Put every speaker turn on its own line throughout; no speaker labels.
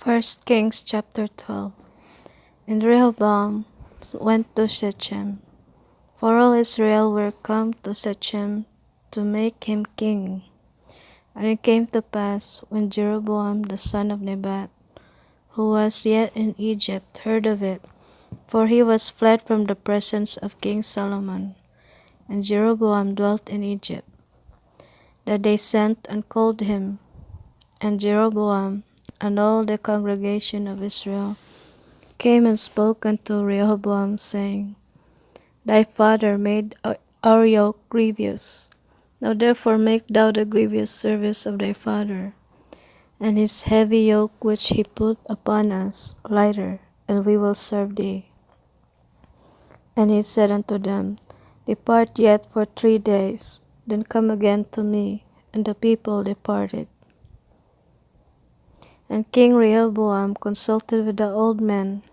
First Kings chapter 12. And Rehoboam went to Shechem, for all Israel were come to Shechem to make him king. And it came to pass, when Jeroboam the son of Nebat, who was yet in Egypt, heard of it, for he was fled from the presence of King Solomon, and Jeroboam dwelt in Egypt, that they sent and called him. And Jeroboam and all the congregation of Israel came and spoke unto Rehoboam, saying, Thy father made our yoke grievous. Now therefore make thou the grievous service of thy father, and his heavy yoke which he put upon us lighter, and we will serve thee. And he said unto them, Depart yet for 3 days, then come again to me. And the people departed. And King Rehoboam consulted with the old men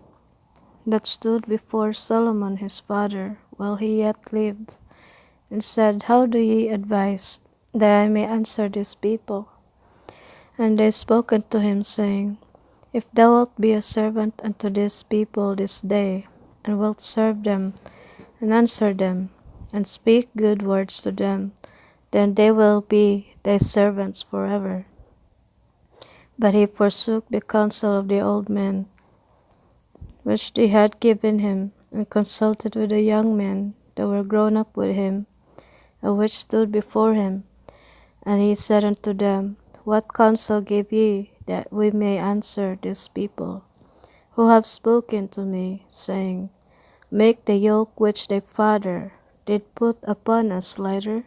that stood before Solomon his father while he yet lived, and said, How do ye advise, that I may answer this people? And they spoke unto him, saying, If thou wilt be a servant unto this people this day, and wilt serve them, and answer them, and speak good words to them, then they will be thy servants forever. But he forsook the counsel of the old men, which they had given him, and consulted with the young men that were grown up with him, and which stood before him. And he said unto them, What counsel give ye, that we may answer this people, who have spoken to me, saying, Make the yoke which thy father did put upon us lighter?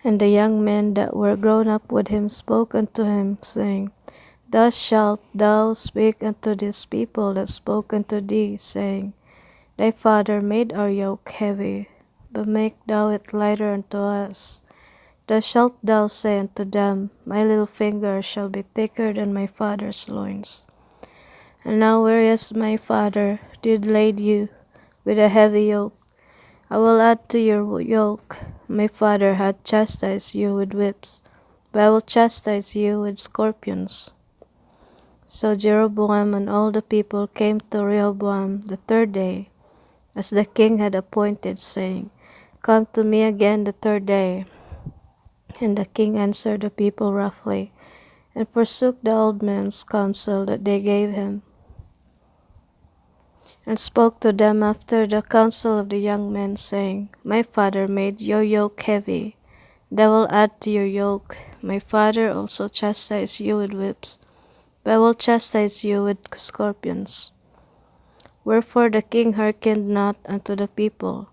And the young men that were grown up with him spoke unto him, saying, Thus shalt thou speak unto this people that spoke unto thee, saying, Thy father made our yoke heavy, but make thou it lighter unto us. Thus shalt thou say unto them, My little finger shall be thicker than my father's loins. And now whereas my father did lade you with a heavy yoke, I will add to your yoke. My father had chastised you with whips, but I will chastise you with scorpions. So Jeroboam and all the people came to Rehoboam the 3rd day, as the king had appointed, saying, Come to me again the 3rd day. And the king answered the people roughly, and forsook the old men's counsel that they gave him, and spoke to them after the counsel of the young men, saying, My father made your yoke heavy, and I will add to your yoke. My father also chastised you with whips, but I will chastise you with scorpions. Wherefore the king hearkened not unto the people,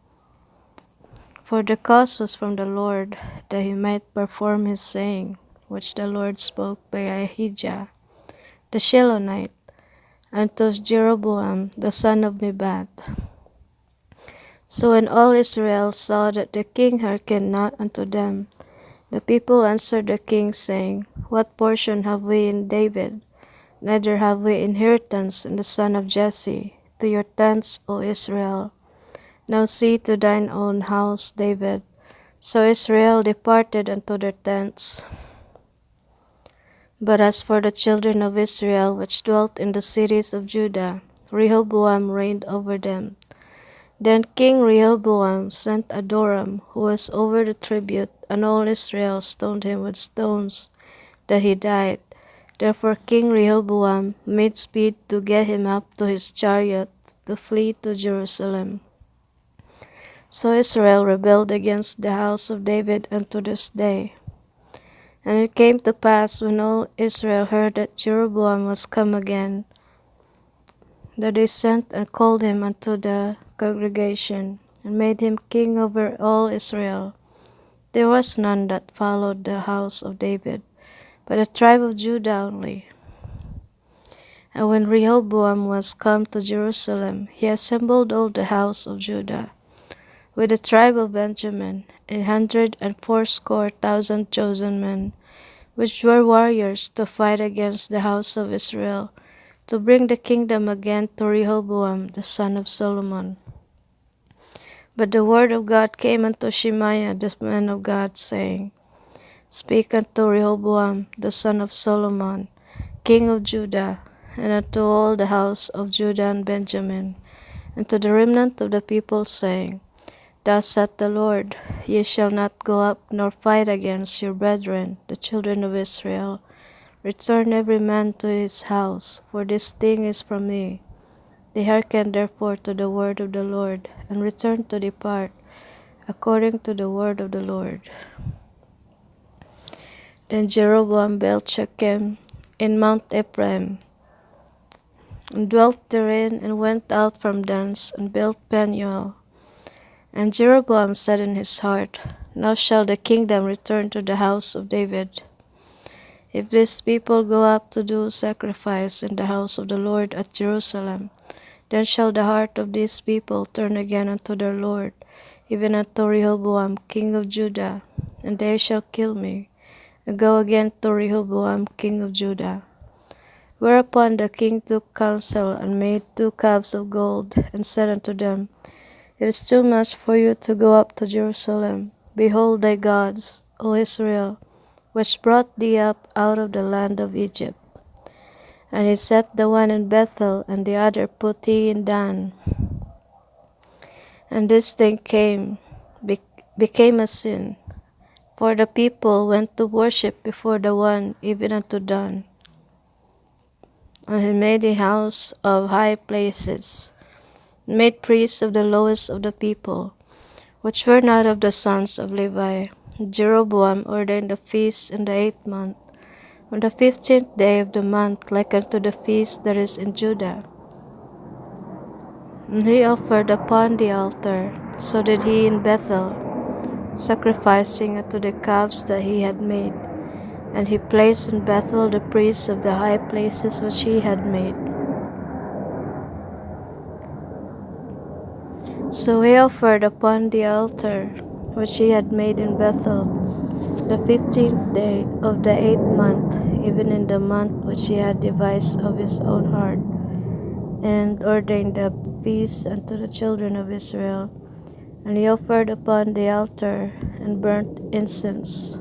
for the cause was from the Lord, that he might perform his saying, which the Lord spoke by Ahijah the Shilonite unto Jeroboam the son of Nebat. So when all Israel saw that the king hearkened not unto them, the people answered the king, saying, What portion have we in David? Neither have we inheritance in the son of Jesse. To your tents, O Israel. Now see to thine own house, David. So Israel departed unto their tents. But as for the children of Israel which dwelt in the cities of Judah, Rehoboam reigned over them. Then King Rehoboam sent Adoram, who was over the tribute, and all Israel stoned him with stones, that he died. Therefore King Rehoboam made speed to get him up to his chariot, to flee to Jerusalem. So Israel rebelled against the house of David unto this day. And it came to pass, when all Israel heard that Jeroboam was come again, that they sent and called him unto the congregation, and made him king over all Israel. There was none that followed the house of David, but the tribe of Judah only. And when Rehoboam was come to Jerusalem, he assembled all the house of Judah, with the tribe of Benjamin, 180,000 chosen men, which were warriors to fight against the house of Israel, to bring the kingdom again to Rehoboam the son of Solomon. But the word of God came unto Shemaiah the man of God, saying, Speak unto Rehoboam the son of Solomon, king of Judah, and unto all the house of Judah and Benjamin, and to the remnant of the people, saying, Thus saith the Lord, Ye shall not go up nor fight against your brethren, the children of Israel. Return every man to his house, for this thing is from me. They hearkened therefore to the word of the Lord, and returned to depart, according to the word of the Lord. Then Jeroboam built Shechem in Mount Ephraim, and dwelt therein, and went out from thence, and built Penuel. And Jeroboam said in his heart, Now shall the kingdom return to the house of David. If this people go up to do sacrifice in the house of the Lord at Jerusalem, then shall the heart of these people turn again unto their Lord, even unto Rehoboam king of Judah, and they shall kill me, and go again to Rehoboam king of Judah. Whereupon the king took counsel, and made 2 calves of gold, and said unto them, It is too much for you to go up to Jerusalem. Behold thy gods, O Israel, which brought thee up out of the land of Egypt. And he set the one in Bethel, and the other put he in Dan. And this thing became a sin, for the people went to worship before the one, even unto Dan. And he made a house of high places, and made priests of the lowest of the people, which were not of the sons of Levi. Jeroboam ordained a feast in the 8th month, on the 15th day of the month, like unto the feast that is in Judah. And he offered upon the altar, so did he in Bethel, sacrificing unto the calves that he had made. And he placed in Bethel the priests of the high places which he had made. So he offered upon the altar which he had made in Bethel the 15th day of the 8th month, even in the month which he had devised of his own heart, and ordained a feast unto the children of Israel. And he offered upon the altar, and burnt incense.